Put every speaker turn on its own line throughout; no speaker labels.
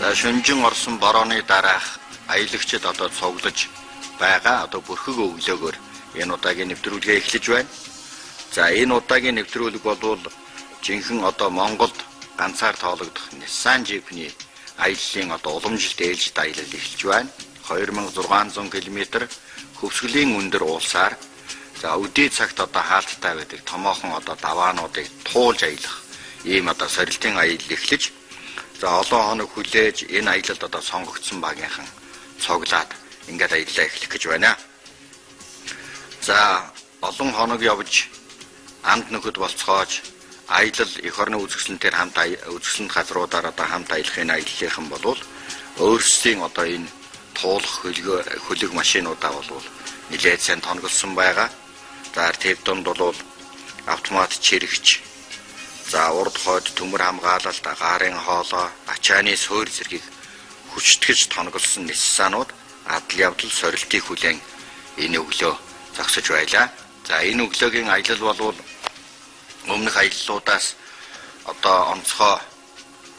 За шөнжин орсон борооны дараах аялагчид одоо цуглаж байгаа одоо бүрхэг өглөөгөр энэ удаагийн нэвтрүүлгээ эхлэж байна. За энэ удаагийн нэвтрүүлэг бол жинхэнэ одоо Монголд ганцаар тоологдох Nissan Jeep-ний аяллаа одоо уламжлалт ээлжид аялал эхэлж байна. 2600 км хөвсгөлийн өндөр уулсаар за өдий цагт одоо хаалттай байдаг томоохон одоо даваануудыг туулж аялах ийм одоо сорилтын аялал эхлэж за олон хоног хүлээж энэ аялалд одоо сонгогдсон багийнхан цуглаад ингээд аяллаа эхлэх гэж байна. За олон хоног явж амд нөхөд болцоож аялал эх орны үзэсгэлэнтээр хамт үзэсгэлэнт газруудаар одоо хамт аялахын аяллаахан болвол өөрсдийн одоо энэ туулах хөлөг машинуудаа бол нэлээд сайн тонголсон байгаа. За тэр донд бол автомат чирэгч за урд хойд төмөр хамгаалалт гарын хоолой ачааны суурь зэргийг хүчтгэж тонголсон Nissan-ууд адал явдал сорилтыг хүлээн энэ өглөө зогсож байлаа. За энэ өглөөгийн аялал бол өмнөх аяллуудаас одоо онцгой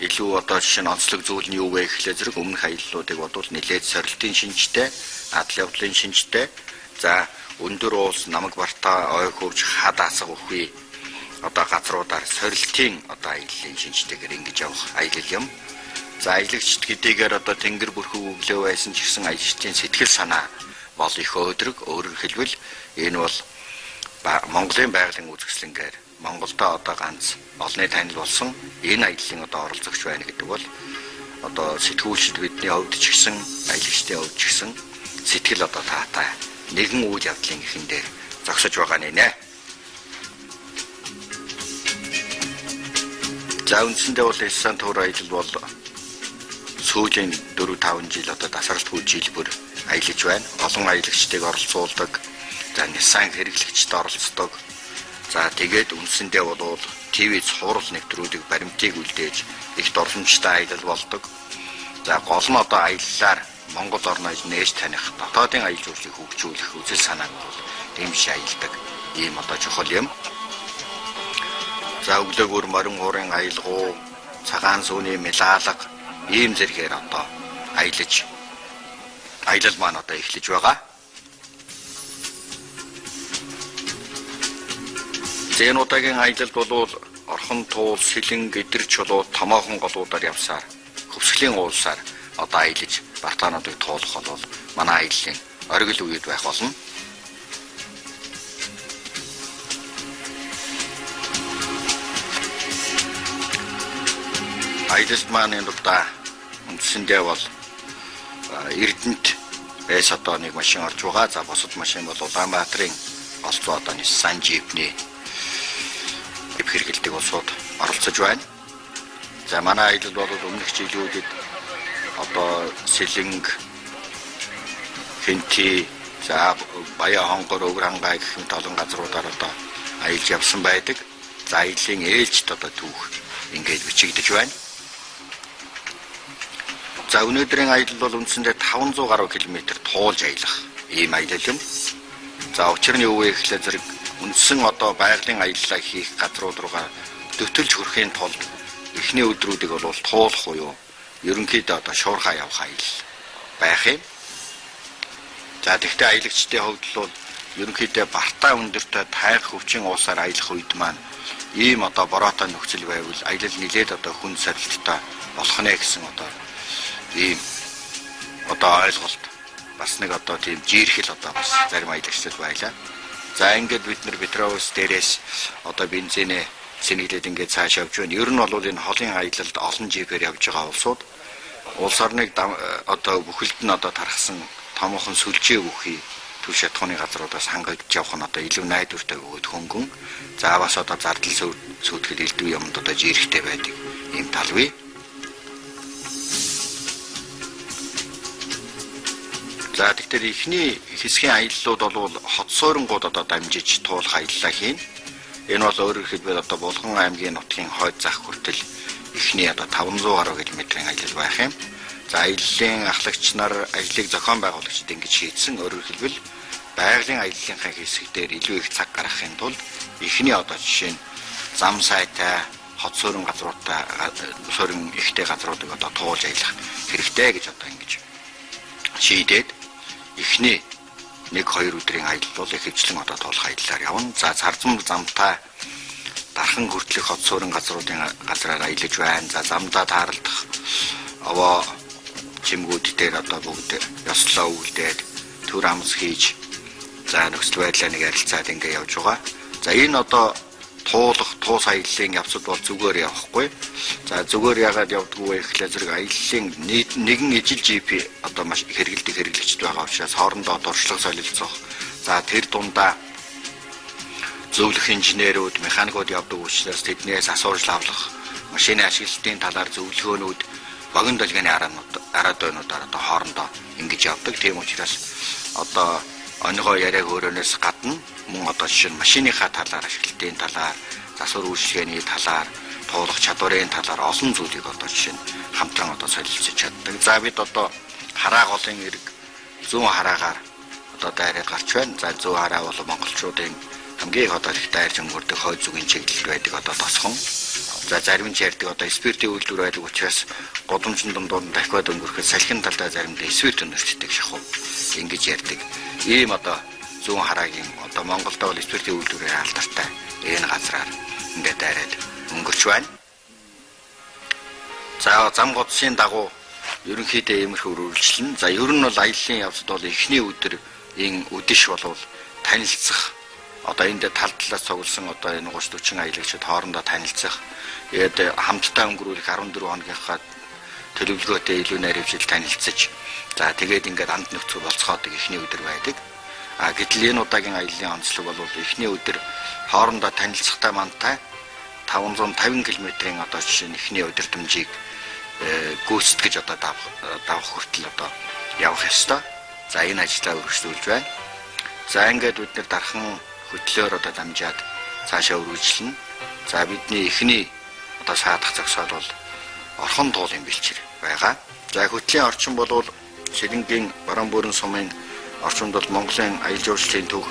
илүү одоо жишээ нь онцлог зүйл нь юу вэ гэхлээр зэрэг өмнөх аяллуудыг бодвол нэлээд сорилтын шинжтэй, адал явдлын шинжтэй, за өндөр уулс намаг бартаа ой хөвж хад асах үгүй одоо газруудаар сорилтын одоо аяллаа шинжтэйгээр ингэж явах аялал юм. За аялагчд хэдийгээр одоо тэнгэр бүрхэг өглөө байсан ч гэсэн аялагчдын сэтгэл санаа бол их өөдрөг. Өөрөөр хэлбэл энэ бол Монголын байгалийн үзэсгэлэнгээр Монголдо одоо ганц олонний танил болсон энэ аяллаа одоо оролцогч байна гэдэг бол одоо сэтгүүлчд бидний хувьд ч гэсэн аялагчдын хувьд ч гэсэн сэтгэл одоо таатай нэгэн үйл явдлын ихэн дээр зогсож байгаа нэ. За үндсэндээ бол Nissan тур аялал бол сүүлийн 4-5 жил одоо тасралтгүй жилбэр аялаж байна. Олон аялагчдыг оролцуулдаг. За Nissan хэрэглэгчд оролцдог. За тэгээд үндсэндээ бол ТV цуврал нэвтрүүлэг баримтыг үлдээж их дурсамжтай аялал болдог. За гол нь одоо аяллаар Монгол орноос нээж таних дотоодын аялал жуулчлалыг хөгжүүлэх үзэл санааг бол тийм шиг аялдаг. Ийм одоо чухал юм. За өглөөгөр морин уурын аялгуу, цагаан сүүний мэлаалга ийм зэргээр одоо аялал маань одоо эхлэж байгаа. Энэ удаагийн аялалд бол орхон туул, сэлэн, гэдэр чулуу, томоохон голуудаар явсаар хөвсгөлийн уулсаар одоо аялаж бартаануудыг туулах бол манай аяллаа оргил үед байх болно. Аялалд маань энэ удаа үндсэндээ бол Эрдэнэт байс одоо нэг машин орж байгаа. За бусад машин бол Улаанбаатарын олцоо одоо Nissan Jeep-ний хэрэгэлдэг улсууд оролцож байна. За манай аялал бол өмнөх жилүүдэд одоо Сэлэнг, Хэнти, за Баян хонгор, Өвөрхангай гэх мэт олон газруудаар одоо аялж явсан байдаг. За аяллаа ээлжид одоо түүх ингээд бичигдэж байна. За өнөөдрийн аялал бол үндсэндээ 500 гаруй километр туулж аялах ийм аялал юм. За учир нь юу вэ гэхлээр зэрэг үндсэн одоо байгалийн аяллаа хийх газрууд руугаа дөтөлж хүрэхийн тулд эхний өдрүүдийг бол туулах буюу ерөнхийдөө одоо шуурхаа явах аялал байх юм. За тэгвэл аялагчдын хувьд бол ерөнхийдөө бартаа өндөртэй тайх хөвчин уусаар аялах үед маань ийм одоо бороотой нөхцөл байвал аялал нэлээд одоо хүн сорилттой болох нэ гэсэн одоо ийм одоо ойлголт бас нэг одоо тийм жиирхэл одоо бас зарим аялагчдад байлаа. За ингээд бид нар Петровс дээрээс одоо бензинээ сэнгэлээд ингээд цааш явж байна. Ер нь бол энэ холын аялалд олон жипээр явж байгаа улс орныг одоо бүхэлд нь одоо тархсан томоохон сүлжээ бүхий төв шатхууны газруудаас хангагдж явах нь одоо илүү найдвартай бөгөөд хөнгөн. За бас одоо зардал сүйтгэл элдв юмд одоо жирэхтэй байдаг ийм тал бий. За тэгэхээр эхний хэсгийн аяллууд бол хот суурингууд одоо дамжиж туулах аяллаа хийн. Энэ бол өөрөөр хэлбэл одоо Булган аймгийн нутгийн хойд зах хүртэл эхний одоо 500 гаруй километрийн аялал байх юм. За аяллаа ахлагч нар ажлыг зохион байгуулагчид ингэж шийдсэн. Өөрөөр хэлбэл байгалийн аяллахын хэсэг дээр илүү их цаг гаргахын тулд эхний одоо жишээ нь зам сайтай, хот суурин газруудаа суурин ихтэй газруудыг одоо туулж аялах хэрэгтэй гэж одоо ингэж шийдээд эхний 1-2 өдрийн аялал бол ихэвчлэн одоо туулах аяллаар явна. За царзам замтай дархан хүртэлх хот суурин газраар аялаж байна. За замдаа таарлах аваа чимгүүд дээр одоо бүгд ёслоо үлдээд төр амс хийж за нөхцөл байдлаа нэг ярилцаад ингэ явж байгаа. За энэ одоо туус аяллаа явцад бол зүгээр явахгүй. За зүгээр ягаад явдггүй вэ гэхлээр зэрэг аяллаа нэгэн ижил GP одоо маш их хэрэглэгчд байгаа учраас хоорондоо дуршлаг солилцох. За тэр дундаа зөвлөх инженерүүд, механикууд явдаг учраас тэднээс асуурж авлах, машины ашиглалтын талаар зөвлөгөөнүүд, богино долгионы араад байнуудаар одоо хоорондоо ингэж явдаг. Тийм учраас одоо оногоо яриаг өөрөөс гадна мөн одоо жишээ нь машиныхаа талаар, ашиглалтын талаар, засвар үйлчлэгээний талаар, туулах чадварын талаар олон зүйлийг одоо жишээ нь хамтран одоо солилцож чаддаг. За бид одоо хараа голын эрг зүүн хараагаар одоо дайраад гарч байна. За зүүн хараа бол монголчуудын хамгийн их одоо их дайрж өнгөрдөг хойд зүгийн чиглэл байдаг одоо тосхон. За зарим нь ярьдаг одоо спиртийн үйлдвэр байдаг учраас годомжин дундуур нь дахиад өнгөрөхөд салхин талдаа заримдаа спирт өнөрчдөг шахав. Ингэж ярьдаг. Ийм одоо зүүн хараагийн одоо Монголд бол спиртийн үйлдвэрээр алдартай энэ газраар ингээд дайраад өнгөрч байна. За зам годсын дагуу ерөнхийдөө иймэрхүү үргэлжлэн. За ер нь бол аяллаа явцад бол эхний өдөр энэ үдэш болвол танилцах одоо энд тал талаас цугласан одоо энэ 30-40 аялагчид хоорондоо танилцах, тэгээд хамтдаа өнгөрүүлэх 14 хоногийнхаа төлөвлөгөөтэй илүү наривчил танилцаж, за тэгээд ингээд анд нөхцөл болцохоодаг эхний өдөр байдаг. Гэтэл энэ удаагийн аяллаа онцлог бол эхний өдөр хоорондоо танилцахтай мантай 550 км-ийн одоо жишээ нь эхний удирдамжийг гүйцэтгэж одоо давах хүртэл одоо явах ёстой. За энэ ажлаа үргэлжлүүлж байна. За ингээд бид нэр дархан хөтлөөр одоо дамжаад цаашаа үргэлжлэнэ. За бидний эхний одоо саадах зогсоол бол орхон туулын бэлчээр байгаа. За хөтлийн орчин бол Ширэнгийн Баруун Бүрэн сумын орчинд бол Монголын аялал жуулчлалын төв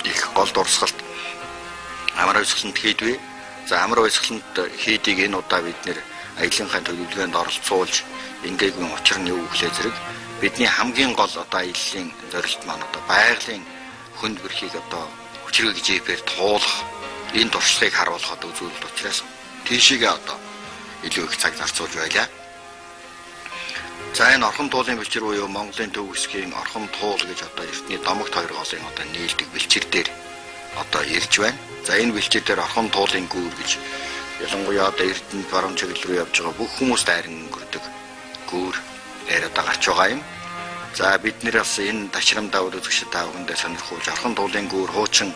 их гол дурсгалт амар ойсгаланд хийдвэ. За амар ойсгаланд хийдийг энэ удаа бид нэр аяллахын төлөвлөгөөнд оролцуулж ингээгүй учир нь юу гэхлээр зэрэг бидний хамгийн гол одоо аяллахын зорилт маань одоо байгалийн хүнд бүрхийг одоо хүчрэг жипээр туулах энэ туршлагыг харуулах одоо үзүүлэлт учраас тийшээгээ одоо илүү их цаг зарцуулж байлаа. За энэ орхон туулын бэлчээр буюу Монголын төв хэсгийн орхон туул гэж одоо эртний домогт хоёр голын одоо нийлдэг бэлчээр дээр одоо ирж байна. За энэ бэлчээр дээр орхон туулын гүүр гэж ялангуяа одоо Эрдэнэт баруун чиглэл рүү явж байгаа бүх хүмүүс дайран өнгөрдөг гүүр дээр одоо гарч байгаа юм. За бид нэр бас энэ дашрамдаа үзэгчд таавгандаа сонирхуулж орхон туулын гүүр хуучин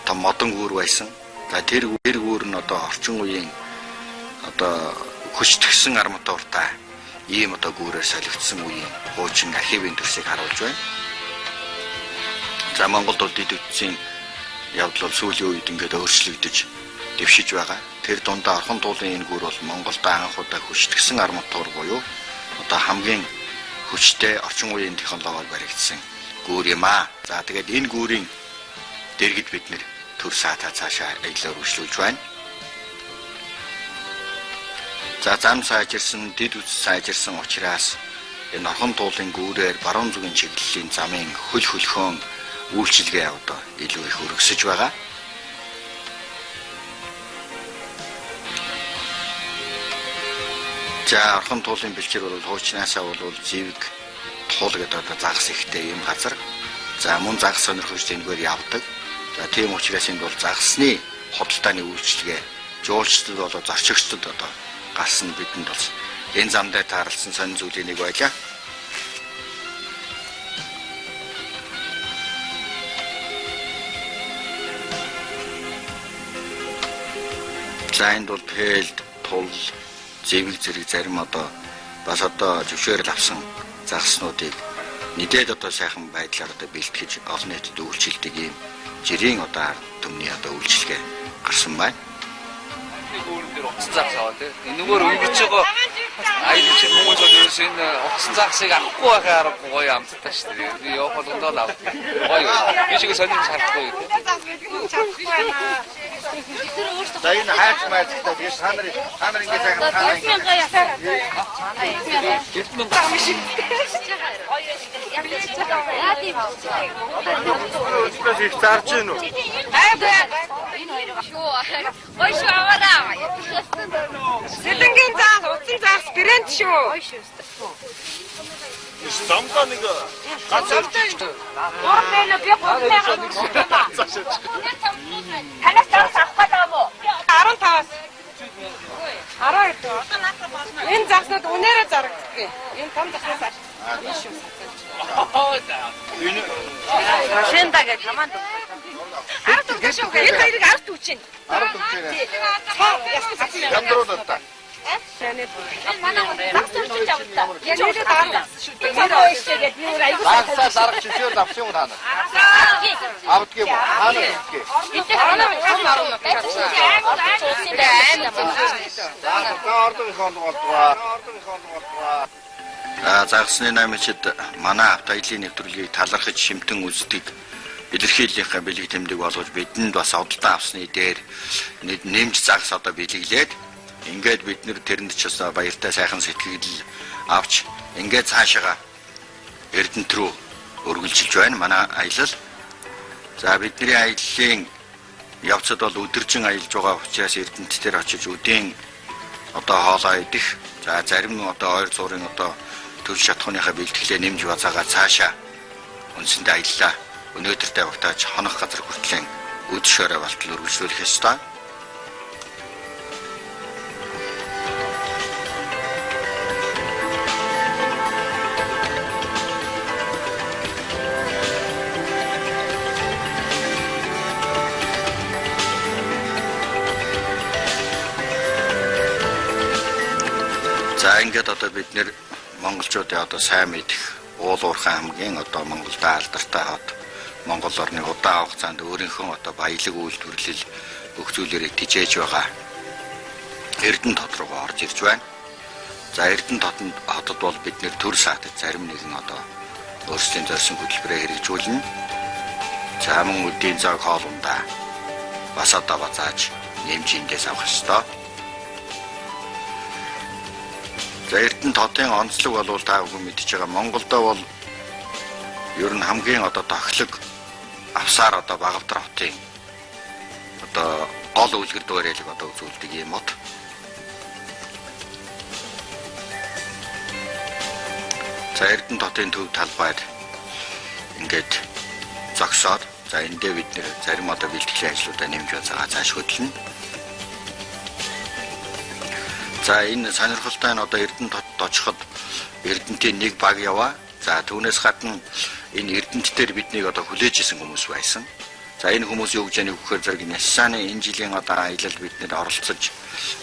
том модон гүүр байсан. За тэр гүүр нь одоо орчин үеийн одоо хүчтгсэн арматаа уртаа ийм одоо гүүрээр солигдсон үеийн хуучин архивын төрсийг харуулж байна. За Монголд бол дэд үтсийн явдал сүүлийн үед ингээд өөрчлөгдөж дэвшиж байгаа. Тэр дундаа орхон туулын энэ гүүр бол Монголд анх удаа хүчтгсэн арматур буюу одоо хамгийн хүчтэй орчин үеийн технологиор баригдсан гүүр юм аа. За тэгээд энэ гүүрийн дэргэд бид нэр төр саатаа цаашаа аяллаар үргэлжлүүлж байна. За зам сайжирсан, дэд үс сайжирсан учраас энэ орхон туулын гүүрээр баруун зүгийн чиглэлийн замын хөл хөлхөөн үйлчилгээ одоо илүү их өргөсөж байгаа. За орхон туулын бэлчээр бол хуучнаасаа бол зэвэг туул гэдэг одоо загас ихтэй юм газар. За мөн загас сонирхогч энэгээр явдаг. За тийм учраас энд бол загасны худалдааны үйлчилгээ жуулчдад болоо зорчигчдод одоо гарсан бидэнд бол энэ зам дээр таарлсан сонин зүйлийн нэг байлаа. За энд бол пэлд, тул, зэвэг зэрэг зарим одоо бас одоо зөвшөөрөл авсан загаснуудыг нэдээд одоо сайхан байдлаар одоо бэлтгэж олон нийтэд үйлчилдэг юм жирийн одоо төмний одоо үйлчилгээ гарсан байна.
Гүүрэн дээр уцсан загас аваа тийм. Энэгээр өнгөрч байгаа 아이들 지금 공원에서 놀 수 있는 옥슨 작식 안고 와가 거의 암튼 시들이 여기 정도 나오고 거의 유식을 전쟁 잡고 이렇게.
За энэ хайц майцтай би санар ингэ сайхан их зарж гин үү?
Ой шүү аваараа.
Сэлэнгийн заас, утсан заас брэнд шүү.
Стамка нэг ганцаар
Орноо би гомноо. Танаас заас авах гэдэг юм уу? 15-аас 12 дөө. Энэ заснууд үнээрээ зарагддаг. Энэ том заснаас энэ шүү. Шэнда гэж хамаанд. Ард үгүй шүү. Энэ хоёрыг ард үчийн.
Ард үчээрээ.
Яндрууд
та.
Загсуулж авдаа. Яг нэг дараа шүү. Тэр ойшгээд юу айгуу.
Загсаа дарах чөөр авсан уу таа? Авдгийн юм. Хаана авдгийг? Загсны намичид манай авто аялын нэвтрүүлгийг талархаж шимтэн үздэг илэрхийллийнхаа бэлэг тэмдэг болгож бидэнд бас одолдон авсны дээр нэмж загс одоо бэлэглээд ингээд бид нэр тэрэнд ч бас баяртай сайхан сэтгэл авч ингээд цаашаа Эрдэнэт рүү өргөлжилж байна манай аялал. За бидний аяллаа явцад бол өдөржин аялж байгаа учраас Эрдэнэт дээр очиж өдийн одоо хоолоо идэх. За зарим нь одоо ойр зуурын одоо төл шатхууныхаа бэлтгэлээ нэмж бацаагаа цаашаа үндсэндээ аяллаа. Өнөөдөртэй багтааж хонох газар хүртлийн өд шорой балтал өргөжлүүлэх ёстой. За ингээд одоо бид нэр монголчуудын одоо сайн мэдэх уул уурхай хамгийн одоо Монголда алдартай хот Монгол орны удаан хугацаанд өөрийнхөө одоо баялаг үйлдвэрлэл бүх зүйлээрээ тижээж байгаа Эрдэнэт хот руу орж ирж байна. За Эрдэнэт хотод бол бид нэр төр саатад зарим нэгэн одоо өөрсдийн зорьсон хөтөлбөрөөр хэрэгжүүлнэ. За мөн үдийн цаг хоолундаа бас одоо базааж нэмжиндээс авах ёстой. За Эрдэнэт хотын онцлог болвол та бүхэн мэдж байгаа Монголдо бол ер нь хамгийн одоо тохилог авсаар одоо Багавдар хотын одоо гол үлгэр дуурайлаг одоо үзүүлдэг юм уу? За Эрдэнэт хотын төв талбайд ингээд зогсоод за эндээ бид нэр зарим одоо бэлтгэлийн ажлуудаа нэмж бацаагаа цааш хөдлөнө. За энэ сонирхолтой нь одоо Эрдэнэт хотод очиход Эрдэнэтийн нэг баг яваа. За түүнээс гадна энэ Эрдэнэт дээр биднийг одоо хүлээж исэн хүмүүс байсан. За энэ хүмүүс юу гэж яних вөхөр зэрэг Няссаны энэ жилийн одоо аялал биднэр оролцож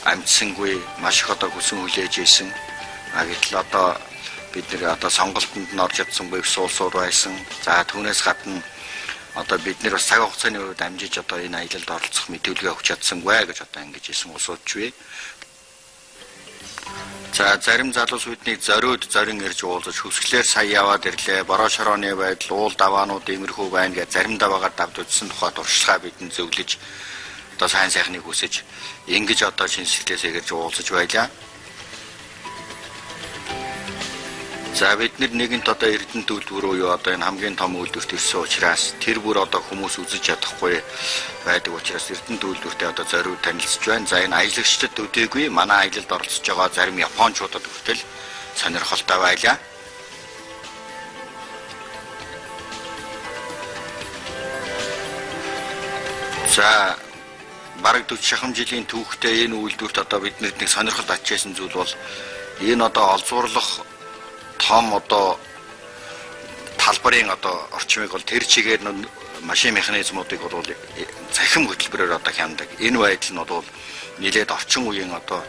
амжсангүй маш их одоо хүсэн хүлээж исэн. Гэтэл одоо бид нэр одоо сонголтонд нь орж чадсангүй суулсуур байсан. За түүнээс гадна одоо бид нэр бас цаг хугацааны үед амжиж одоо энэ аялалд оролцох мэдүүлгээ өгч чадсангүй гэж одоо ингэж исэн усуудч вэ. За зарим залуус биднийг зорин ирж уулзаж хүсгэлээр сая яваад ирлээ. Бороо шорооны байдал, уул даваанууд иймэрхүү байна гэж заримдаа багаар давд үзсэн тухай туршлагаа бидэнд зөвлөж одоо сайн сайхныг хүсэж ингэж одоо шинсгэлээсээ ирж уулзаж байлаа. За бид нэгэнт одоо Эрдэнэт үйлдвэр уу одоо энэ хамгийн том үйлдвэрт ирсэн учраас тэр бүр одоо хүмүүс үзэж чадахгүй байдаг учраас Эрдэнэт үйлдвэртэй одоо зориуд танилцж байна. За энэ аялагчдад үдээгүй манай аялалд оролцож байгаа зарим японочдод хүртэл сонирхолтой байлаа. За бараг 40 шахам жилийн түүхтэй энэ үйлдвэрт одоо биднэрт нэг сонирхол ачижсэн зүйл бол энэ одоо олзуурлах том одоо талбарын одоо орчмыг бол тэр чигээр машин механизмуудыг бол цахим хөтөлбөрөөр одоо хяндаг. Энэ байдал нь бол нэлээд орчин үеийн одоо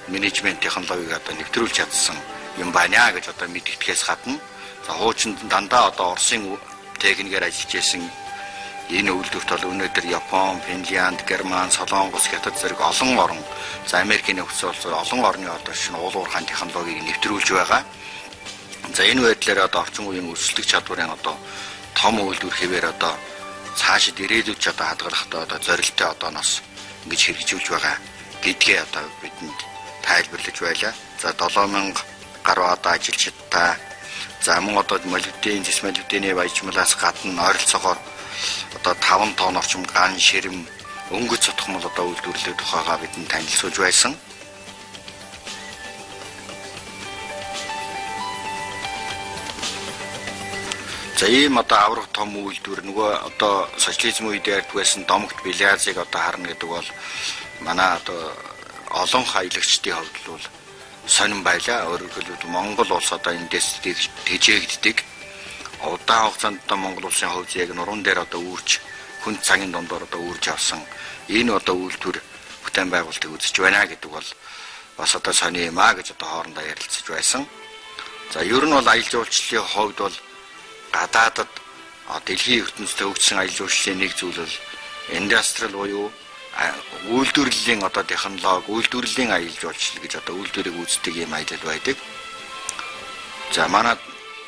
менежмент технологиг одоо нэвтрүүлж чадсан юм байна гэж одоо мэдгэдгээс гадна за хуучин дандаа одоо Оросын техникээр ажиллаж исэн Энэ үйлдвэрт бол өнөөдөр Япон, Финлянд, Герман, Солонгос, Хятад зэрэг олон орн, за Америкийн нөхцөл олон орны одоо шинэ уулуурхайн технологиг нэвтрүүлж байгаа. За энэ байдлаар одоо орчин үеийн өрсөлдөх чадварын одоо том үйлдвэр хэвээр одоо цаашид ирээдүйд ч одоо хадгалахдаа одоо зорилттой одооноос ингэж хэрэгжүүлж байгаа гэдгээ одоо бидэнд тайлбарлаж байлаа. За 7000 гаруй одоо ажилчидтай, за мөн одоо молибден, зисмолибдений баяжмалаас гадна ойролцоогоор одоо 5 тонн орчим ган ширэм өнгөц сотхмол одоо үйлдвэрлэх тухайгаа бидэнд танилцуулж байсан. За ийм одоо аврах том үйлдвэр нөгөө одоо социализм үед ярьдгүйсэн домогт бильярдыг одоо харна гэдэг бол манай одоо олон хаялагчдын хувьд бол сонирн байлаа. Өөрөөр хэлбэл Монгол улс одоо эндээс тэжээгддэг. Удаан хугацаанд одоо Монгол улсын хувьд яг нуруунд дээр одоо үүрч хүн цагийн дундор одоо үүрж авсан энэ одоо үйлдвэр бүтээн байгуулалтыг үзэж байна гэдэг бол бас одоо сони юм аа гэж одоо хоорондоо ярилцаж байсан. За ер нь бол аялал жуулчлалын хувьд бол гадаадад дэлхийн ертөнцид хөгжсөн аялал жуулчлалын нэг зүйл бол индастриал буюу үйлдвэрлэлийн одоо технологи, үйлдвэрлэлийн аялал жуулчлал гэж одоо үйлдвэрийг үүсдэг юм аялал байдаг. За манай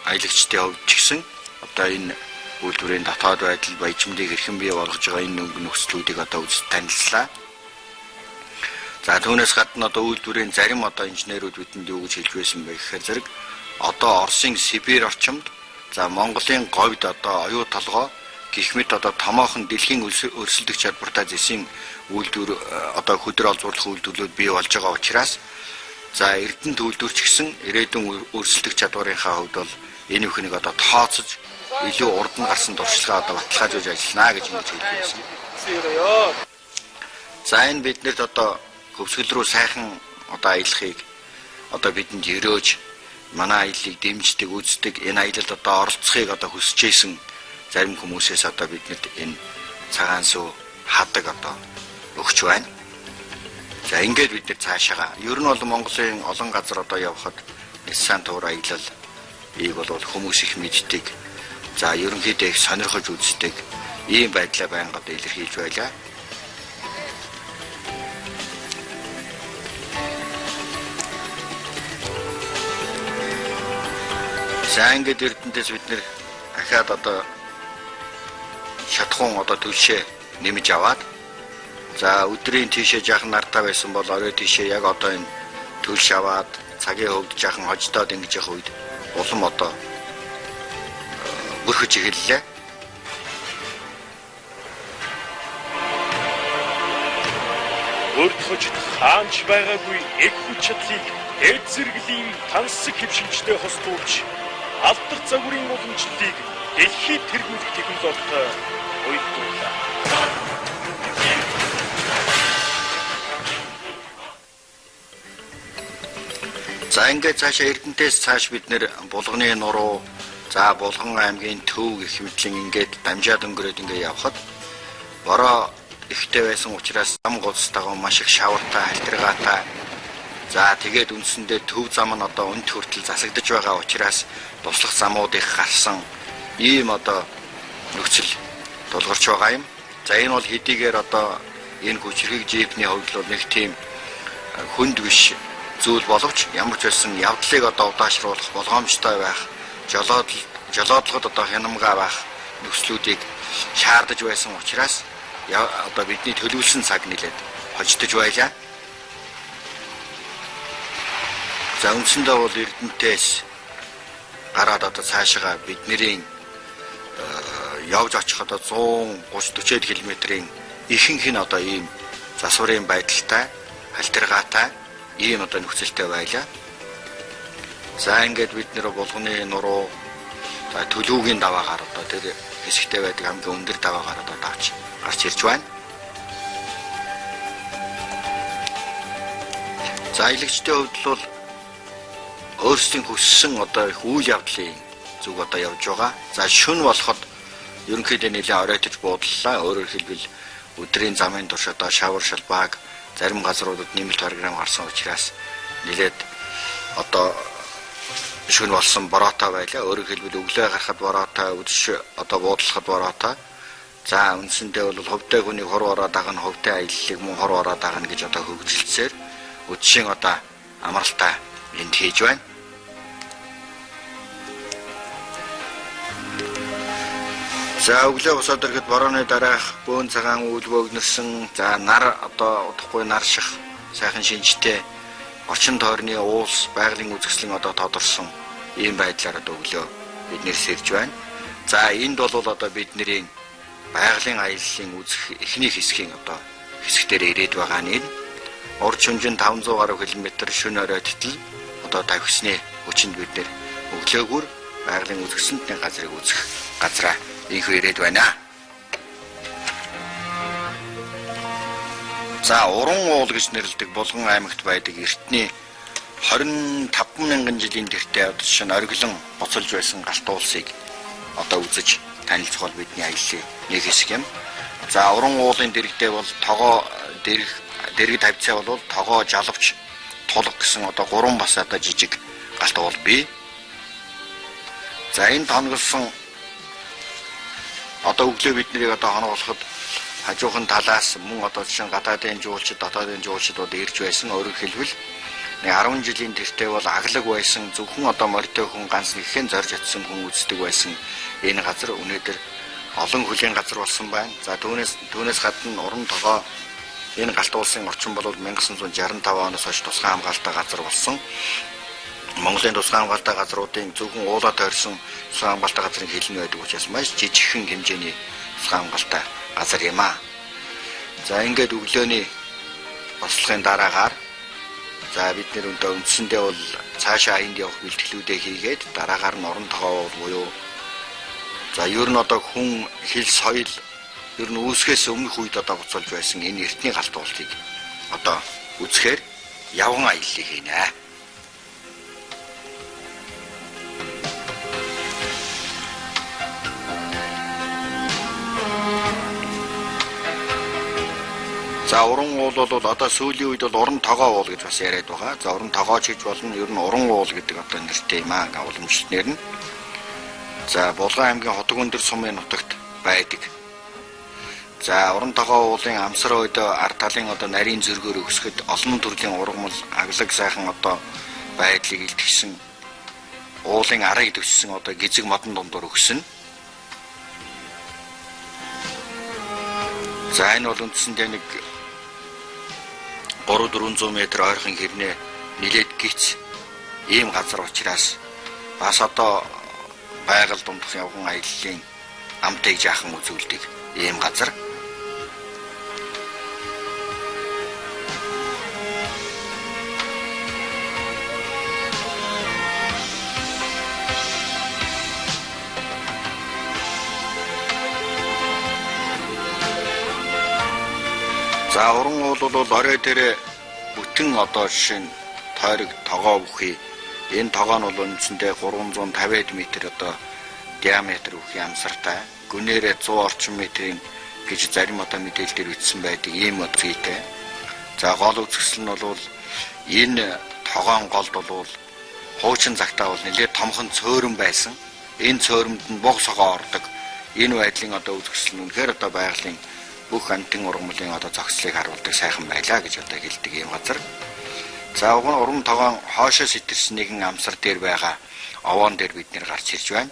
аялагчдын хувьд ч гэсэн одоо энэ үйлдвэрийн дотоод байдал, баяжмлыг хэрхэн бий болгож байгаа энэ нөхцлүүдийг одоо үзэж танилцлаа. За түүнээс гадна одоо үйлдвэрийн зарим одоо инженерүүд бидэнд юу гэж хэлж байсан бэ гэхээр зэрэг одоо Оросын Сибирь орчимд, за Монголын говьд одоо оюу толгой гэх мэт одоо томоохон дэлхийн өрсөлдөх чадвартай зэсийн үйлдвэр одоо хөдөр олзуурлах үйлдвэрлэлүүд бий болж байгаа учраас за Эрдэнэт үйлдвэрч гэсэн ирээдүйн өрсөлдөх чадварынхаа хувьд бол энэ бүхнийг одоо тооцож илүү урд нь гарсан туршлагаа одоо баталгаажуулж ажиллана гэж ингэж хэлж байсан. За энэ биднэрт одоо хөвсгөл рүү сайхан одоо аялахыг одоо бидэнд өрөөж манай аяллыг дэмждэг, үздэг, энэ аялалд одоо оролцохыг одоо хүсэж исэн зарим хүмүүсээс одоо биднэрт энэ цагаан сүү хадаг одоо өгч байна. За ингээд бид нар цаашаа ер нь бол Монголын олон газар одоо явхад Nissan туур аялал ийг бол хүмүүс их мэддэг. За ерөнхийдөө их сонирхож үздэг ийм байдлаа байнга одоо илэрхийлж байлаа. За ингээд Эрдэнэтээс бид нэр дахиад одоо шатхуун одоо төлшөө нэмж аваад за өдрийн тийшээ жаахан нартаа байсан бол орой тийшээ яг одоо энэ төлш аваад цагийн хөвд жаахан хождоод ингэж явах үед улам одоо бүрхэж эхэллээ.
Өртгөж хаанч байгаагүй эг хүч чадлыг эд зэрэглэлийн тансаг хэвшинчтэй хостуулж алдар загварын уламжлалыг дэлхийд тэргүүлэх технологитой уялдууллаа.
За ингээд цаашаа Эрдэнэтээс цааш бид нэр Булганы нуруу, за Булган аймгийн төв гэх мэтлэн ингээд дамжаад өнгөрөөд ингээд явхад бороо ихтэй байсан учраас зам голцтойгоо маш их шавартай, халтиргаатай. За тэгээд үндсэндээ төв зам нь одоо өнт хүртэл засагдж байгаа учраас туслах замууд их гарсан ийм одоо нөхцөл тулгарч байгаа юм. За энэ бол хэдийгээр одоо энэ хүчрхэг жипний хувьд бол нэг тийм хүнд биш зүйл боловч ямар ч байсан явдлыг одоо удаашруулах болгоомжтой байх, жолоодлогод одоо хянамга байх нөхцлүүдийг шаардаж байсан учраас одоо бидний төлөвлөсөн цаг нэлээд хождож байлаа. За үндсэндээ бол Эрдэнэтээс гараад одоо цаашаа бидний явж очих одоо 130-40 км-ийн ихэнх нь одоо ийм засварын байдалтай, халтиргаатай ийм одоо нөхцөлтэй байлаа. За ингээд бид нэр Булганы нуруу, за төлөвгийн даваагаар одоо тэр хэсэгтэй байдаг хамгийн өндөр даваагаар одоо давж гарч ирж байна. За аялагчдын хувьд бол өөрсдийн хүссэн одоо их үйл явдлын зүг одоо явж байгаа. За шөнө болоход ерөнхийдөө нэлээд оройтож буудлаа. Өөрөөр хэлбэл өдрийн замын турш одоо шавар шалбааг зарим газруудад нэмэлт програм гарсан учраас нэлээд одоо шөнө болсон бороотой байлаа. Өөрөөр хэлбэл өглөө гарахад бороотой, өдөш одоо буудлахад бороотой. За үндсэндээ бол хувьтай хүний хор ороод байгаа нь хувьтай аяллыг мөн хор ороод байгаа нь гэж одоо хөгжилцсээр үдшийн одоо амралтаа энд хийж байна. За өглөө босоод ирэхэд борооны дараах бөөн цагаан үйл бөөгнөрсөн за нар одоо удахгүй нар ших сайхан шинжтэй орчин тойрны уулс байгалийн үзэсгэлэн одоо тодорсон ийм байдлаар одоо өглөө бид сэрж байна. За энд бол одоо бидний байгалийн аяллаа үзэх эхний хэсгийн одоо хэсгээр ирээд байгаа нь урд шөнөжин 500 гаруй км шөнө орой тэтл одоо тавхисны хүчинд бид нэр өглөөгөр байгалийн үзэсгэлэнтний газрыг үзэх газраа инхүү ирээд байна. За уран уул гэж нэрлэдэг Булган аймагт байдаг эртний 25,000 жилийн тэртээ одоо шинэ ориглон боцолж байсан галт уулсыг одоо үзэж танилцах бол бидний аяллаа нэг хэсэг юм. За уран уулын дэрэгдээ бол тогоо дэрэг тавьцаа бол тогоо жалавч тулг гэсэн одоо 3 бас одоо жижиг галт уул бий. За энэ тонголсон одоо өглөө бид нарыг одоо хоногоолоход хажуухан талаас мөн одоо жишээ гадаадын жуулчид дотоодын жуулчдууд ирж байсан. Өөрөөр хэлбэл 10 жилийн тэртээ бол аглаг байсан зөвхөн одоо морьтой хүн ганц нэгхэн зорж очсон хүн үздэг байсан энэ газар өнөөдөр олон хөлийн газар болсон байна. За түүнээс гадна уран тогоо энэ галт уулсын орчин бол 1965 оноос хойш тусгай хамгаалалтаа газар болсон. Монголын тусгай хамгаалалтаа газруудын зөвхөн уулаа тойрсон тусгай хамгаалалтаа газрын хэлний байдаг учраас маш жижигхэн хэмжээний тусгай хамгаалалтаа газар юм аа. За ингээд өглөөний бослохын дараагаар за бид нэр үндсэндээ бол цаашаа энд явах бэлтгэлүүдээ хийгээд дараагаар нь орон тогоо буюу за ер нь одоо хүн хэл соёл ер нь үүсгэхээс өмнөх үед одоо буцалж байсан энэ эртний галт уулыг одоо үзэхээр явган аяллыг хийнэ. За уран уул бол одоо сүүлийн үед бол уран тогоо уул гэж бас яриад байгаа. За уран тогооч гэж болно. Ер нь уран уул гэдэг одоо нэртэй юм аа уламжлалт нэр нь. За Булган аймгийн Хотог өндөр сумын нутагт байдаг. За уран тогоо уулын амсар үед ард талын одоо нарийн зөргөөр өгсөд олон төрлийн ургамал аглаг сайхан одоо байдлыг илтгэсэн уулын арыг төссөн одоо гизэг модон дундуур өгсөн. За энэ бол үндсэндээ нэг 300-400 м ойрхон хэрнээ нилээд гिच ийм газар учраас бас одоо байгаль дундх явган аяллаа амтыг жаахан үзүүлдэг ийм газар. За уран уул бол орой дээр бүтэн одоо жишээ нь тойрог тогоо бүхий. Энэ тогоо нь бол үндсэндээ 350 м одоо диаметр бүхий амсартай. Гүнээрээ 100 орчим метрийн гэж зарим одоо мэдээлэл дээр бичсэн байдаг ийм өдрийтэй. За гол үзэсгэлэн нь бол энэ тогоон голд бол хуучин цагтаа бол нэлээд томхон цөөрөн байсан. Энэ цөөрөмд нь бог согоо ордог. Энэ байдлын одоо үзэсгэлэн үнэхээр одоо байгалийн бүх антин ургамлын одоо зохицлыг харуулдаг сайхан байлаа гэж одоо хэлдэг юм газар. За уран тогоон хоошоос итэрсэн нэгэн амсар дээр байгаа овоон дээр бид нэр гарч ирж байна.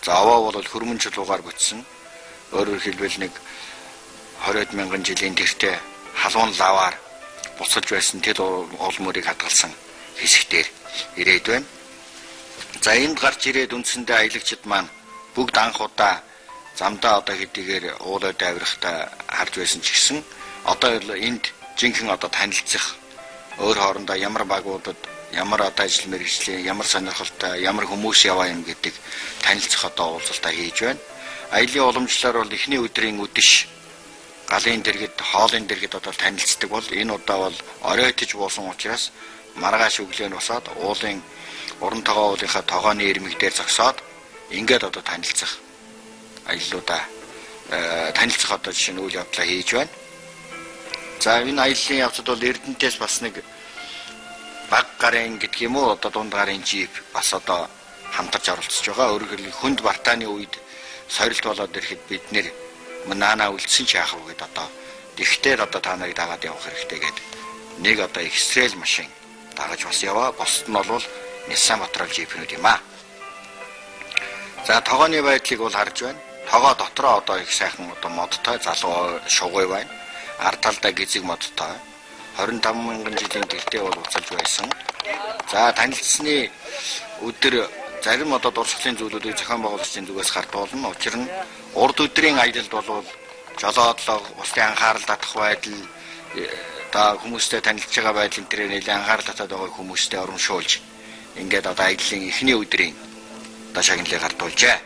За овоо бол хөрмөн чулуугаар бүтсэн. Өөрөөр хэлбэл нэг 20,000 жилийн тэртээ халуун лаваар буцалж байсан тэд уул мөрийг хадгалсан хэсгээр ирээд байна. За энд гарч ирээд үндсэндээ аялагчид маань бүгд анх удаа замдаа одоо хэдийгээр уулаа давирахтаа харж байсан ч гэсэн одоо энд жинхэнэ одоо танилцах өөр хоорондоо ямар багуудад ямар одоо ажил мэргэжлийн ямар сонирхолтой ямар хүмүүс яваа юм гэдэг танилцах одоо уулзалтаа хийж байна. Аялын уламжлалаар бол эхний өдрийн үдэш галын дэргэд хоолын дэргэд одоо танилцдаг бол энэ удаа бол оройтож буусан учраас маргааш өглөө нь босоод уулын уран тогоо уулынхаа тогооны ирмэг дээр зогсоод ингээд одоо танилцах аяллуудаа танилцах одоо жишээ нь үйл явдлаа хийж байна. За энэ аяллаа явцад бол Эрдэнэтээс бас нэг баг гарын гэдэг юм уу одоо дунд гарын жип бас одоо хамтарч оролцож байгаа. Өөрөөр хэлбэл хүнд бартааны үед сорилт болоод ирэхэд бид нэр наана үлдсэн ч яах вэ гэд одоо тэгтээ одоо та нарыг дагаад явах хэрэгтэй гэд нэг одоо экстрэл машин дагаж бас яваа. Бусд нь бол Nissan Patrol джипнүүд юм аа. За тогооны байдлыг бол харж байна. Тогоо дотроо одоо их сайхан одоо модтой залуу шугуй байна. Ард талдаа гизэг модтой 25,000 жилийн гэртээ бол уцалж байсан. За танилцсны өдөр зарим одоо дурсгалын зүйлүүдийг зохион байгуулагчдын зүгээс хардуулна. Учир нь урд өдрийн аялалд бол жолоодлого, бусдын анхаарал татах байдал, та хүмүүстэй танилцж байгаа байдал энэ төрөөр нэлээд анхаарал татаад байгаа хүмүүстэй урамшуулж ингээд одоо аяллаа эхний өдрийн одоо шагналыг хардуулжээ.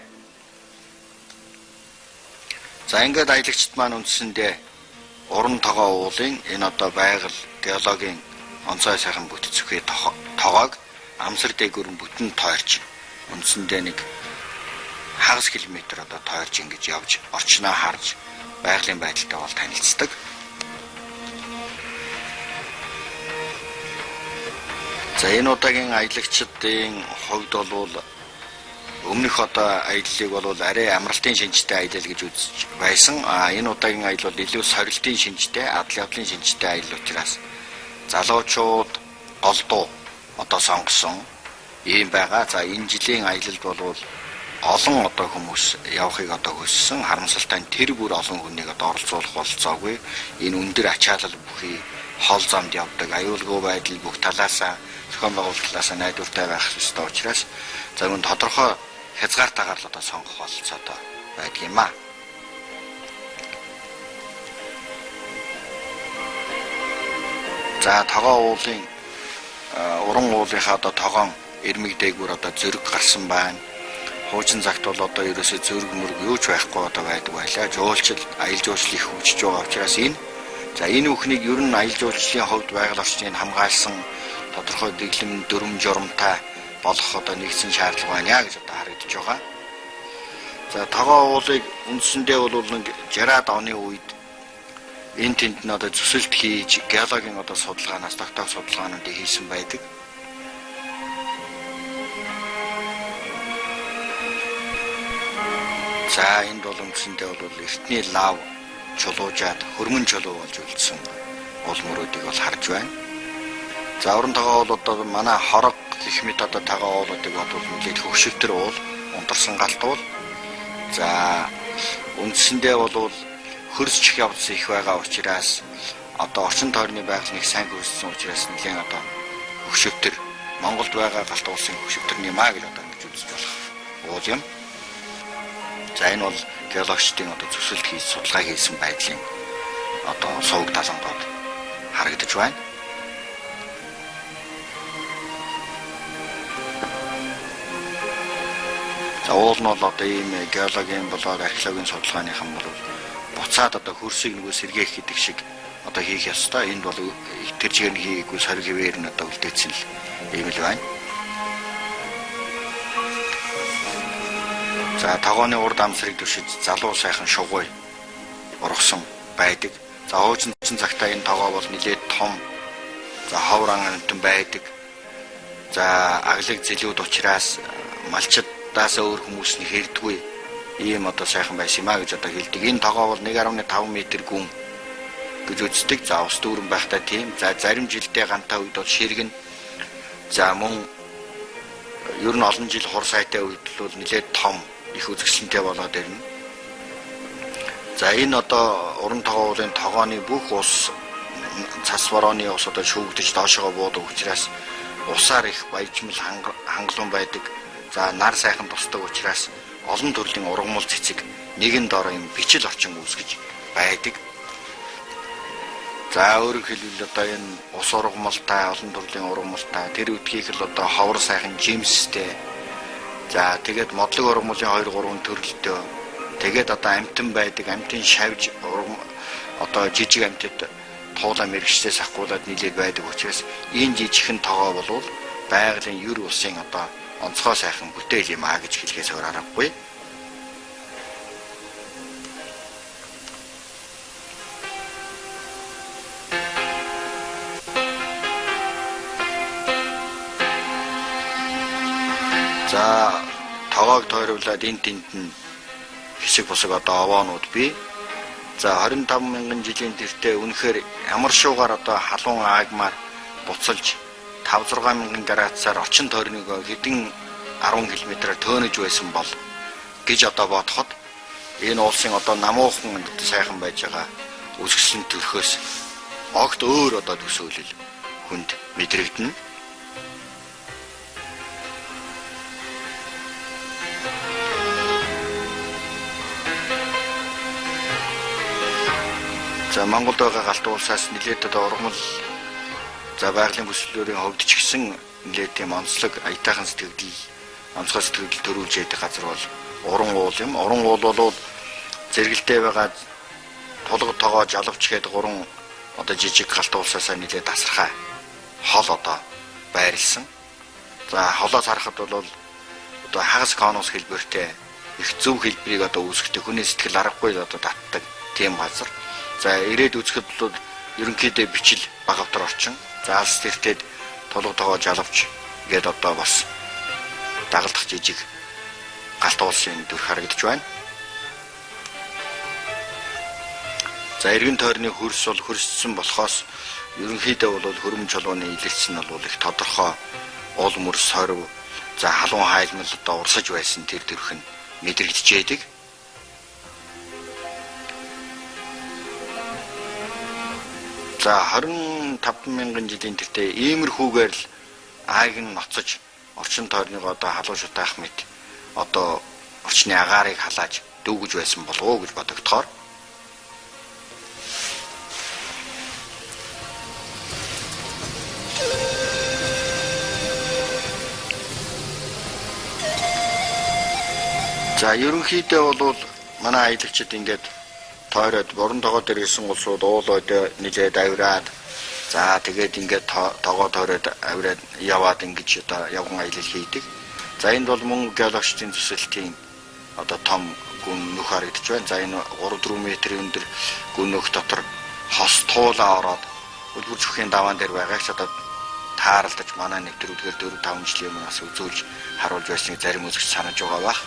За ингээд аялагчд маань үндсэндээ уран тогоо уулын энэ одоо байгаль геологийн онцгой сайхан бүтцөхийн тоогоог амсар дээгүүрэн бүтэн тойрч үндсэндээ нэг хагас километр одоо тойрч ингэж явж орчноо харж байгалийн байдалтай бол танилцдаг. За энэ удаагийн аялагчдын хувьд бол өмнөх одоо аяллыг бол арай амралтын шинжтэй аялал гэж үзэж байсан. Энэ удаагийн аялал бол илүү сорилтын шинжтэй, адал явдлын шинжтэй аялал учраас залуучууд голдуу одоо сонгосон ийм байгаа. За энэ жилийн аялалд бол олон одоо хүмүүс явахыг одоо хүссэн. Харамсалтай нь тэр бүр олон хүнийг одоо оролцуулах болцоогүй. Энэ өндөр ачаалал бүхий хол замд явдаг аюулгүй байдал бүх талаасаа зохион байгуулалтаас найдвартай байх ёстой учраас за мөн тодорхой хязгаартайгаар л одоо сонгох болцоотой байдаг юм аа. За тогоо уулын уран уулынхаа одоо тогоон эрмэг дээгүүр одоо зөрөг гарсан байна. Хуучин цагт бол одоо ерөөсөө зөрөг мөрөг юу ч байхгүй одоо байдаг байлаа. Жуулчид аялал жуулчлал их хөгжиж байгаа учраас энэ бүхнийг ер нь аялал жуулчлалын хувьд байгаль орчныг хамгаалсан тодорхой дэглэм дүрм журамтай болох одоо нэгдсэн шаардлага байна гэж одоо харагдаж байгаа. За тогоо уулыг үндсэндээ бол нэг 60-аад оны үед энэ тэнд нь одоо зөвсөлт хийж геологийн одоо судалгаанаас тогтоох судалгаанууд хийсэн байдаг. За энд бол үндсэндээ бол эртний лав чулуужаад хөрмөн чулуу болж үлдсэн уул мөрүүдийг бол харж байна. За уран тогоо бол одоо манай хорог гэх мэт одоо тогоо уулуудыг бодвол нэлээд хөвшөвтөр уул, унтарсан галт уул. За үндсэндээ бол хөрсчих явц их байгаа учраас одоо орчин тойрны байгаль нэг сайн хөрссөн учраас нэлээд одоо хөвшөвтөр Монголд байгаа галт уулсын хөвшөвтөрний маа гэж одоо ингэж үзэж болох уул юм. За энэ бол геологчдын одоо зөвсөлт хийж судалгаа хийсэн байдлын одоо сувг талангууд харагдаж байна. За уул нь бол одоо ийм геологийн болоод археологийн судалгааныхан бол буцаад одоо хөрсийг нөгөө сэргээх гэдэг шиг одоо хийх ёстой. Энд бол тэр чигээр нь хийгээгүй сориг хэвээр нь одоо үлдээсэн л ийм л байна. За тогооны урд амсрыг түшиж залуу сайхан шугуй ургасан байдаг. За хуучин цагтаа энэ тогоо бол нэлээд том. За ховран амтан байдаг. За аглаг зэлүүд учраас малчдаас өөр хүмүүс нь хэрдгүй ийм одоо сайхан байсан юм а гэж одоо хэлдэг. Энэ тогоо бол 1.5 м гүн гэж үздэг. За ус дүүрэн байхтай тийм. За зарим жилдээ гантай үед бол ширгэн. За мөн ер нь олон жил хур сайтай үед бол нэлээд том их үзэсгэлэнтэй болоод ирнэ. За энэ одоо уран тогоо уулын тогооны бүх ус цас борооны ус одоо шүүгдэж доошоо буудаг учраас усаар их баяжмал хангалуун байдаг. За нар сайхан тусдаг учраас олон төрлийн ургамал цэцэг нэгэн дор юм бичил орчин үүсгэж байдаг. За өөрөөр хэлбэл одоо энэ ус ургамалтай олон төрлийн ургамалтай тэр үтгийг л одоо ховор сайхан жимстэй. За тэгээд модлог ургамлын 2-3 төрөлтэй. Тэгээд одоо амтан байдаг, амтын шавж одоо жижиг амтад туулаа мэрэгчдээс ахгуулаад нийлээд байдаг учраас энэ жижигхэн тогоо болвол байгалийн юр усын одоо онцгой сайхан бүтээл юм а гэж хэлхээс өөр аргагүй. За тогоог тойруулаад энэ тэнд нь хэсэг бусаг одоо овоонууд бий. За 25 мянган жилийн тэртээ үнэхээр ямар шуугаар одоо халуун агмаар буцалж 5-6 мянган градусаар орчин тойрныг хэдэн 10 км-аар төөнөж байсан бол гэж одоо бодоход энэ улсын одоо намуухан сайхан байж байгаа үзэсгэлэн төрхөөс огт өөр одоо төсөөлөл хүнд мэдрэгдэнэ. За Монголд байгаа галт улсаас нэлээд одоо ургамал за байгалийн бүслүүрийн хувьд ч гэсэн нэлээд тийм онцлог аятайхан сэтгэл онцгой сэтгэл төрүүлж яадаг газар бол уран уул юм. Уран уул бол зэрэгэлдээ байгаа тулгад тогоо жоловч гэдэг 3 одоо жижиг галт улсаас нэлээд тасархай хол одоо байрлсан. За холоос харахад бол одоо хагас конус хэлбэртэй их зөв хэлбэрийг одоо үүсгдэг хүний сэтгэл аргагүй одоо татдаг тийм газар. За ирээд үзэхэд бол ерөнхийдөө бичил багавтар орчин. За алс тэртээд тулгад тогоо жоловч гэдэг одоо бас дагалдах жижиг галт улсын дүр харагдаж байна. За эргэн тойрны хөрс бол хөрссөн болохоос ерөнхийдөө бол хөрөм чулууны илэрч нь бол их тодорхой уул мөр сорив за халуун хайлмал одоо урсаж байсан тэр төрх нь мэдрэгдэж яадаг. За 25 мянган жилийн тэртээ иймэрхүүгээр л айг нь ноцож орчин тойрныг одоо халуун шутаах мэт одоо орчны агаарыг халааж дүүгэж байсан болов уу гэж бодогдохоор за ерөнхийдөө бол манай аялагчид ингээд тойроод борон тогоо дээр исэн улсууд уулууд нэлээд авираад за тэгээд ингээд тогоо тойроод авираад яваад ингэж одоо явган аялал хийдэг. За энд бол мөн геологчдын төсөлтийн одоо том гүн нөх харагдаж байна. За энэ 3-4 метрийн өндөр гүн нөх дотор хос туулаа ороод үлгэр зүхийн даваан дээр байгаагч одоо тааралдаж манай нэг төрөлгөр 4-5 жилийн өмнөөс үзүүлж харуулж байсныг зарим үзэгч санаж байгаа бах.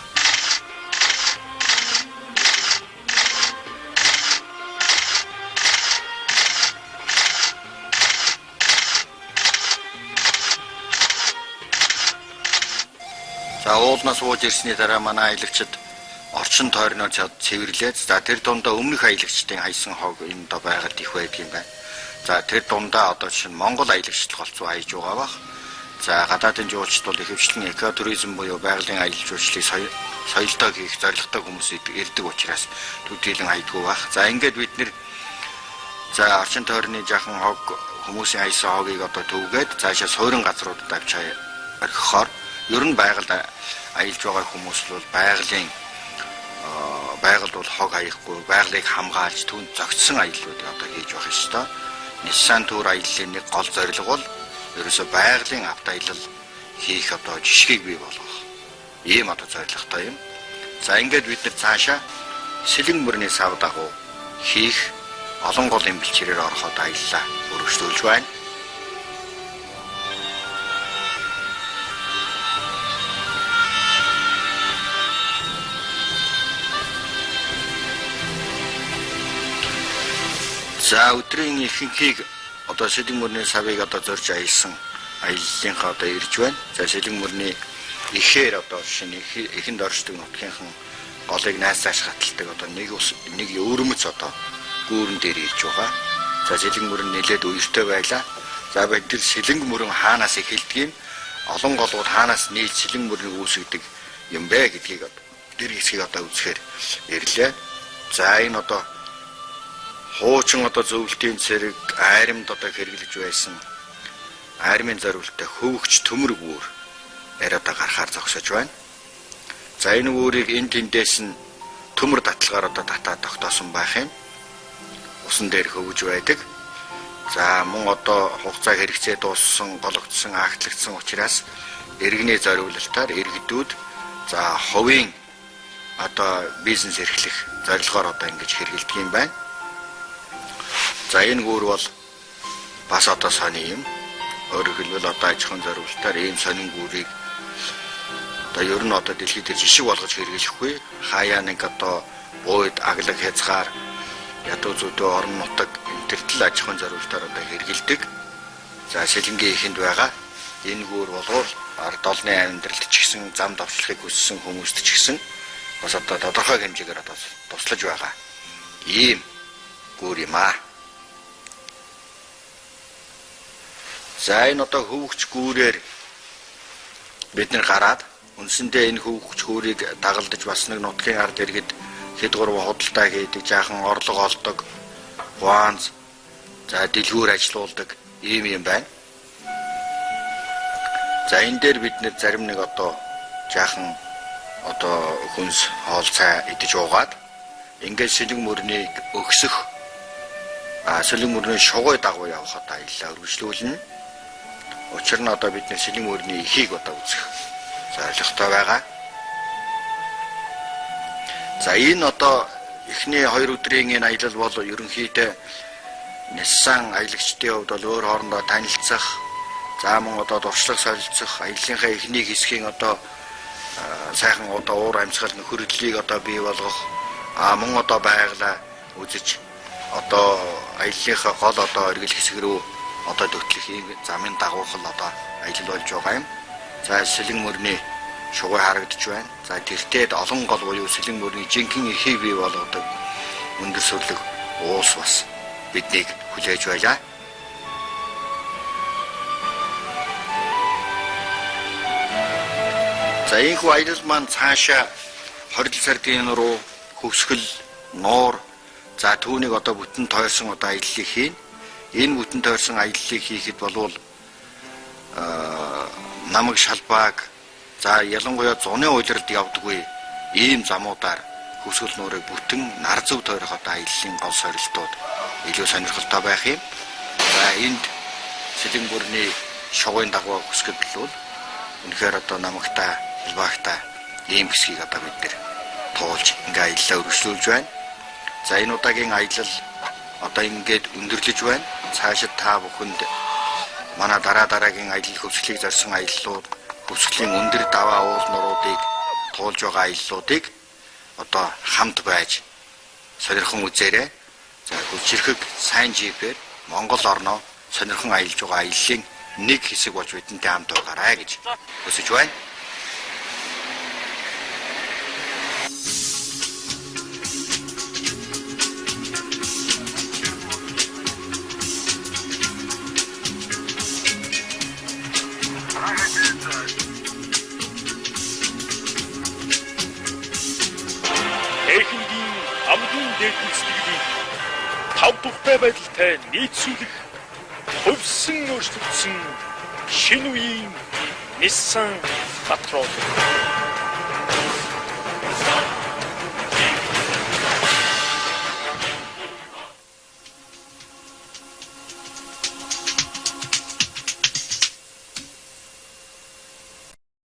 За уулнаас ууж ирсний дараа манай аялагчид орчин тойрноо цэвэрлээд за тэр дундаа өмнөх аялагчдын хайсан хог энэ доо байгаад их байдаг юм байна. За тэр дундаа одоо чинь Монгол аялагчд голцоо хайж байгаа бах. За гадаадын жуулчд бол ихэвчлэн экотуризм буюу байгалийн аялал жуулчлалыг соёлтой хийх зорилготой хүмүүс ирдэг учраас төдийлөн хайдгүй бах. За ингээд бид нэр за орчин тойрны жахан хог хүмүүсийн хайсан хогийг одоо төвгээд цаашаа суурин газруудад авч орхихоор ер нь байгальд аялж байгаа хүмүүс бол байгальд бол хог хаяхгүй байгалыг хамгаалж түн зөгцсөн аяллуудыг одоо хийж байх ёстой. Nissan Tour аяллаа нэг гол зорилго бол ерөөсөө байгалийн авто аялал хийх одоо жишгийг бий болгох. Ийм одоо зорилготой юм. За ингээд бид нар цаашаа сэлэн мөрний сав дагуу хийх олон гол эмбэлчээрээр ороход аяллаа өргөжлүүлж байна. За өдрийн ихэнхийг одоо сэлэн мөрний савыг одоо зорж аялсан аяллынхаа одоо ирж байна. За сэлэн мөрний ихээр одоо шинэ ихэнд оршдог нутгийнхан голыг найсааш хаталдаг одоо нэг өрөмөц одоо гүүрэн дээр ирж байгаа. За сэлэн мөрөн нэлээд үертэй байлаа. За бид тэр сэлэн мөрөн хаанаас эхэлдэг юм? Олон голууд хаанаас нийлж сэлэн мөрнийг үүсгдэг юм бэ гэдгийг тэр хэсгийг одоо үзэхээр ирлээ. За энэ одоо хуучин одоо зөвлөлтийн цэрэг айрамд одоо хэрэглэж байсан айрмын зориулттай хөвгч төмөр гүүр яриад гарахаар зогсож байна. За энэ үүрийг энэ тэндээс нь төмөр таталгаар одоо татаад тогтоосон байх юм. Усан дээр хөвж байдаг. За мөн одоо хугацаа хэрэгцээ дууссан, гологдсон, агтлагдсан учраас иргэний зориулалтаар иргэдүүд за хувийн одоо бизнес эрхлэх зорилгоор одоо ингэж хэрэгэлдэг юм байна. За энэ гүүр бол бас одоо сони юм. Өөрөөр хэлбэл одоо аж ахуйн зориулалтаар ийм сонин гүүрийг одоо ер нь одоо дэлхийд жишг болгож хэрэглэхгүй. Хаяа нэг одоо бууд аглаг хязгаар ядуу зүйдөө орон нутаг энтертэл аж ахуйн зорилгоор одоо хэрэгэлдэг. За Сэлэнгийн ихэнд байгаа энэ гүүр болвол ард олны амьдралд ч гэсэн зам давчлахыг хүссэн хүмүүст ч гэсэн бас одоо тодорхой хэмжээгээр одоо туслаж байгаа ийм гүүр юм аа. За энэ одоо хөвгч гүүрээр бид нэр гараад үндсэндээ энэ хөвгч гүүрийг дагалдаж бас нэг нутгийн ард иргэд хэд гурван худалдаа хийдэг, жаахан орлого олдог, гуанз, за дэлгүүр ажилуулдаг ийм юм байна. За энэ дээр бид нэр зарим нэг одоо жаахан одоо хүнс хоол цай идэж уугаад ингээд сэлэн мөрнийг өгсөх сэлэн мөрний шугой дагуу явах одоо аяллаа үргэлжлүүлнэ. Учир нь одоо бид нэр сэлэн мөрний ихийг одоо үзэх зорилготой байгаа. За энэ одоо эхний 2 өдрийн энэ аялал бол ерөнхийдөө Ниссан аялагчдын хувьд бол өөр хоорондоо танилцах, за мөн одоо дуршлаг солилцох, аяллахаа эхний хэсгийн одоо сайхан одоо уур амьсгал нөхөрлөлийг одоо бий болгох, мөн одоо байгалаа үзэж одоо аяллахаа гол одоо эргэл хэсэг рүү одоо төтлөх ийм замын дагуух л одоо аялал болж байгаа юм. За сэлэн мөрний шугой харагдаж байна. За тэртээд олон гол буюу сэлэн мөрний жинхэнэ эрхийг бий болгодог өндөр сүрлэг уус бас биднийг хүлээж байлаа. За энэхүү аялал маань цаашаа хорил сардын руу хөвсгөл, нуур, за түүнийг одоо бүтэн тойрсон одоо аяллыг хийн. Энэ бүтэн тойрсон аяллыг хийхэд болвол намаг шалбааг, за ялангуяа зуны уйлралд явдаггүй ийм замуудаар хөвсгөл нуурыг бүтэн нар зөв тойрох одоо аяллын гол сорилтууд илүү сонирхолтой байх юм. За энд сэлэн мөрний шугойн дагуу хүсгэд бол үнэхээр одоо намагтай, илбаагтай ийм хэсгийг одоо бид нэр туулж ингээ аяллаа үргэлжлүүлж байна. За энэ удаагийн аялал одоо ингээд өндөрлөж байна. Цаашид та бүхэнд манай дараагийн аялал хөвсглийг зорьсон аяллууд, хөвсглийн өндөр даваа уул нуруудыг туулж байгаа аяллуудыг одоо хамт байж сонирхон үзээрэй. За хүчирхэг сайн жипээр Монгол орноо сонирхон аялж байгаа аяллаа нэг хэсэг болж бидэнтэй хамт байгаарай гэж хүсэж байна.
Техникийн хамгийн дээд сэтгэлийг тав тухтай байдалтай нийцүүлэх хувьсан өөрчлөгдсөн шинэ үеийн Nissan Patrol